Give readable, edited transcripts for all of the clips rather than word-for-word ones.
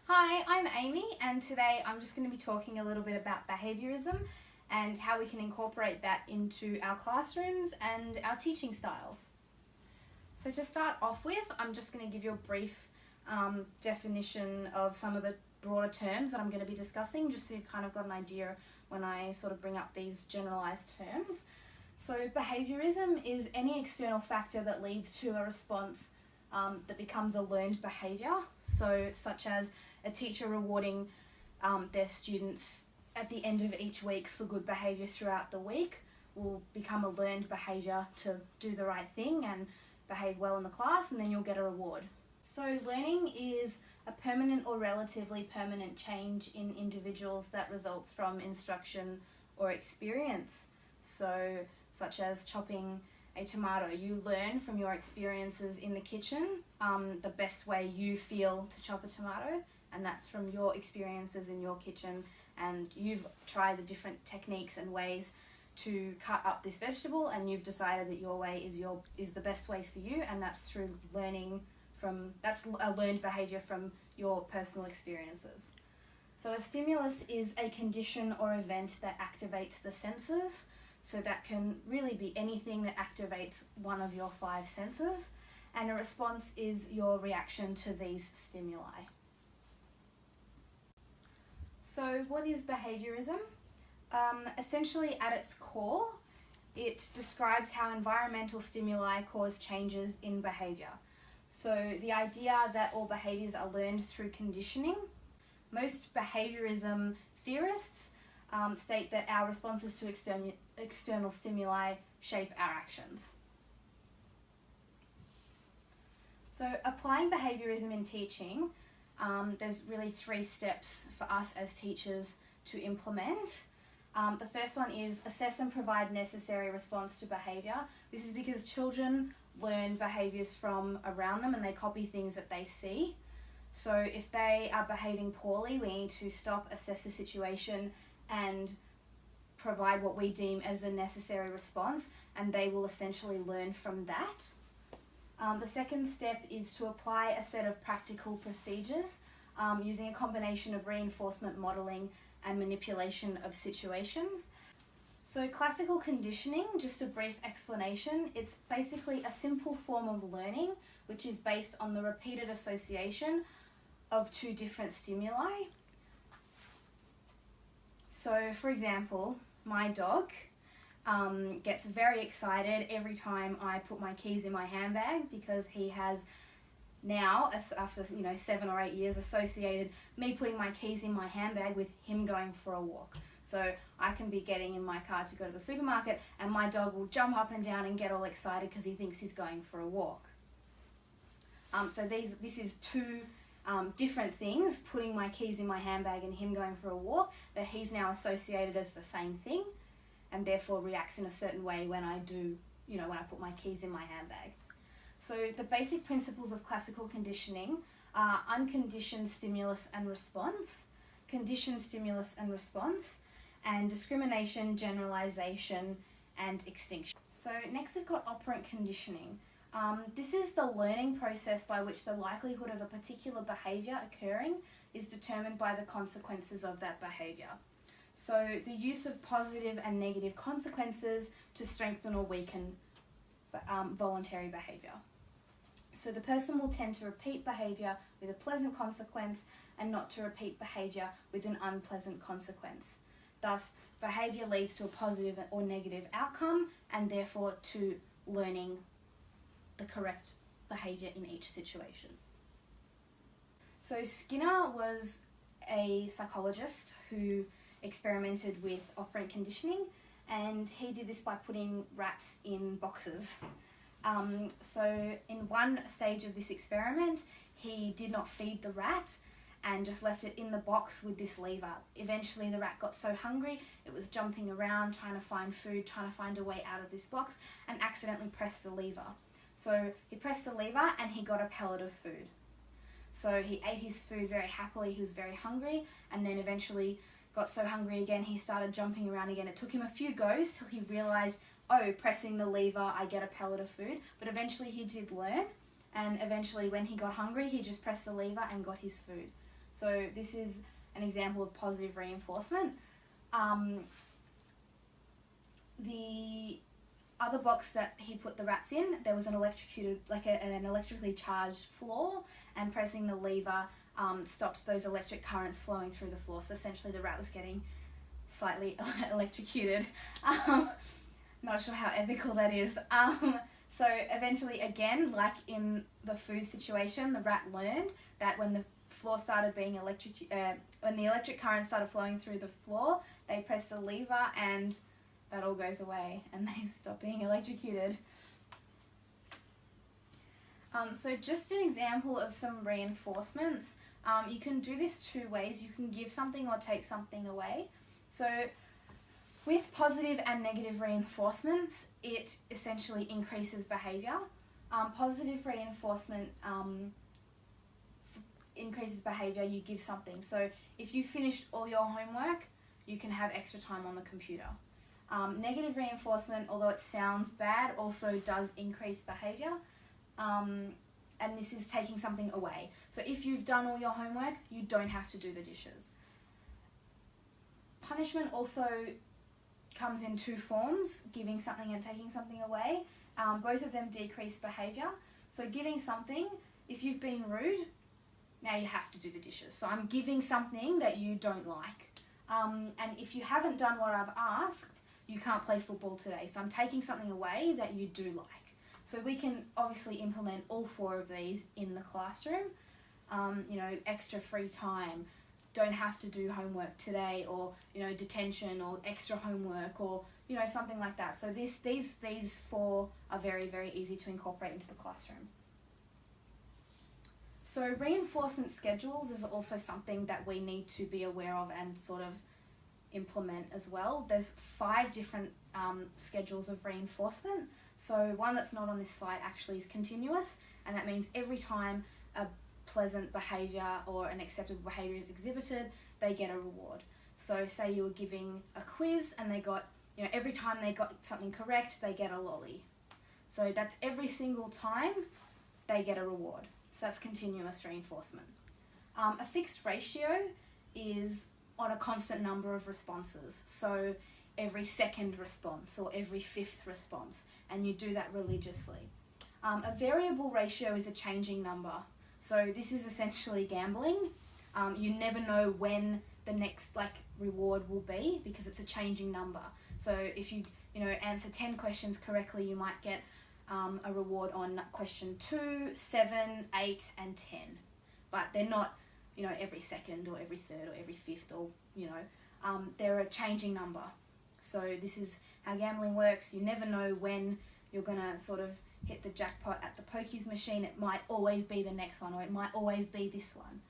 Hi, I'm Amy, and today I'm just going to be talking a little bit about behaviourism and how we can incorporate that into our classrooms and our teaching styles. So to start off with, I'm just going to give you a brief definition of some of the broader terms that I'm going to be discussing, just so you've kind of got an idea when I sort of bring up these generalised terms. So behaviourism is any external factor that leads to a response that becomes a learned behaviour, so such as a teacher rewarding their students at the end of each week for good behaviour throughout the week will become a learned behaviour to do the right thing and behave well in the class, and then you'll get a reward. So learning is a permanent or relatively permanent change in individuals that results from instruction or experience. So such as chopping a tomato, you learn from your experiences in the kitchen the best way you feel to chop a tomato, and that's from your experiences in your kitchen, and you've tried the different techniques and ways to cut up this vegetable, and you've decided that your way is the best way for you, and that's through learning from, that's a learned behaviour from your personal experiences. So a stimulus is a condition or event that activates the senses. So that can really be anything that activates one of your 5 senses, and a response is your reaction to these stimuli. So what is behaviourism? Essentially at its core, it describes how environmental stimuli cause changes in behaviour. So the idea that all behaviours are learned through conditioning. Most behaviourism theorists state that our responses to external stimuli shape our actions. So applying behaviourism in teaching, there's really 3 steps for us as teachers to implement. The first one is assess and provide necessary response to behaviour. This is because children learn behaviours from around them and they copy things that they see. So if they are behaving poorly, we need to stop, assess the situation and provide what we deem as a necessary response, and they will essentially learn from that. The second step is to apply a set of practical procedures using a combination of reinforcement modelling and manipulation of situations. So classical conditioning, just a brief explanation, it's basically a simple form of learning which is based on the repeated association of 2 different stimuli. So for example, my dog gets very excited every time I put my keys in my handbag, because he has now, after 7 or 8 years, associated me putting my keys in my handbag with him going for a walk. So I can be getting in my car to go to the supermarket and my dog will jump up and down and get all excited because he thinks he's going for a walk. So this is 2 different things, putting my keys in my handbag and him going for a walk, that he's now associated as the same thing and therefore reacts in a certain way when I do, when I put my keys in my handbag. So the basic principles of classical conditioning are unconditioned stimulus and response, conditioned stimulus and response, and discrimination, generalization, and extinction. So next we've got operant conditioning. This is the learning process by which the likelihood of a particular behaviour occurring is determined by the consequences of that behaviour. So the use of positive and negative consequences to strengthen or weaken voluntary behaviour. So the person will tend to repeat behaviour with a pleasant consequence and not to repeat behaviour with an unpleasant consequence. Thus, behaviour leads to a positive or negative outcome, and therefore to learning the correct behaviour in each situation. So Skinner was a psychologist who experimented with operant conditioning, and he did this by putting rats in boxes. So in one stage of this experiment, he did not feed the rat and just left it in the box with this lever. Eventually the rat got so hungry, it was jumping around trying to find food, trying to find a way out of this box, and accidentally pressed the lever. So he pressed the lever and he got a pellet of food. So he ate his food very happily, he was very hungry, and then eventually got so hungry again he started jumping around again. It took him a few goes till he realised, oh, pressing the lever I get a pellet of food, but eventually he did learn, and eventually when he got hungry he just pressed the lever and got his food. So this is an example of positive reinforcement. The other box that he put the rats in, there was an an electrically charged floor, and pressing the lever stopped those electric currents flowing through the floor. So essentially the rat was getting slightly electrocuted. Not sure how ethical that is. So eventually, again, like in the food situation, the rat learned that when the floor started being when the electric current started flowing through the floor, they pressed the lever and that all goes away and they stop being electrocuted. So just an example of some reinforcements. You can do this two ways. You can give something or take something away. So with positive and negative reinforcements, it essentially increases behaviour. Positive reinforcement increases behaviour, you give something. So if you finished all your homework, you can have extra time on the computer. Negative reinforcement, although it sounds bad, also does increase behaviour. And this is taking something away. So if you've done all your homework, you don't have to do the dishes. Punishment also comes in two forms, giving something and taking something away. Both of them decrease behaviour. So giving something, if you've been rude, now you have to do the dishes. So I'm giving something that you don't like. And if you haven't done what I've asked, you can't play football today. So I'm taking something away that you do like. So we can obviously implement all four of these in the classroom. Extra free time, don't have to do homework today, or, detention or extra homework, or, something like that. So these four are very, very easy to incorporate into the classroom. So reinforcement schedules is also something that we need to be aware of and sort of implement as well. There's 5 different schedules of reinforcement. So one that's not on this slide actually is continuous, and that means every time a pleasant behaviour or an acceptable behaviour is exhibited, they get a reward. So say you were giving a quiz and they got, every time they got something correct, they get a lolly. So that's every single time they get a reward. So that's continuous reinforcement. A fixed ratio is on a constant number of responses. So every second response or every 5th response, and you do that religiously. A variable ratio is a changing number. So this is essentially gambling. You never know when the next reward will be because it's a changing number. So if you answer 10 questions correctly, you might get a reward on question 2, 7, 8, and 10. But they're not every second or every third or every 5th, or they're a changing number. So this is how gambling works. You never know when you're gonna sort of hit the jackpot at the pokies machine. It might always be the next one, or it might always be this one.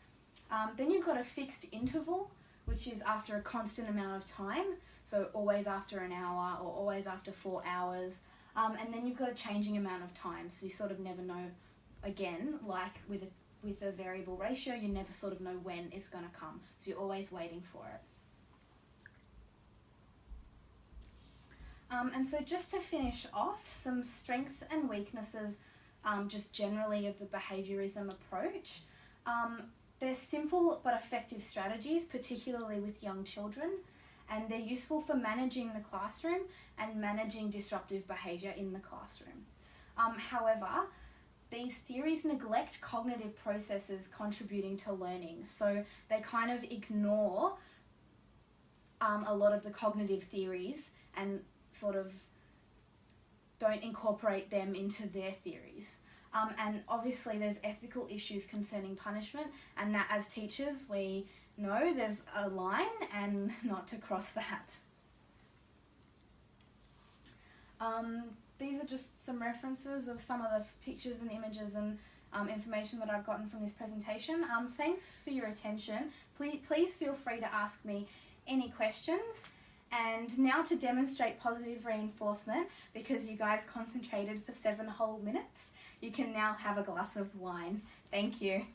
Then you've got a fixed interval, which is after a constant amount of time. So always after an hour or always after 4 hours. And then you've got a changing amount of time. So you sort of never know, again, like with a variable ratio, you never sort of know when it's going to come. So you're always waiting for it. And so just to finish off, some strengths and weaknesses just generally of the behaviourism approach. They're simple but effective strategies, particularly with young children, and they're useful for managing the classroom and managing disruptive behaviour in the classroom. However, these theories neglect cognitive processes contributing to learning, so they kind of ignore a lot of the cognitive theories and sort of don't incorporate them into their theories. And obviously there's ethical issues concerning punishment, and that as teachers we know there's a line and not to cross that. These are just some references of some of the pictures and images and information that I've gotten from this presentation. Thanks for your attention. Please feel free to ask me any questions. And now to demonstrate positive reinforcement, because you guys concentrated for 7 whole minutes, you can now have a glass of wine. Thank you.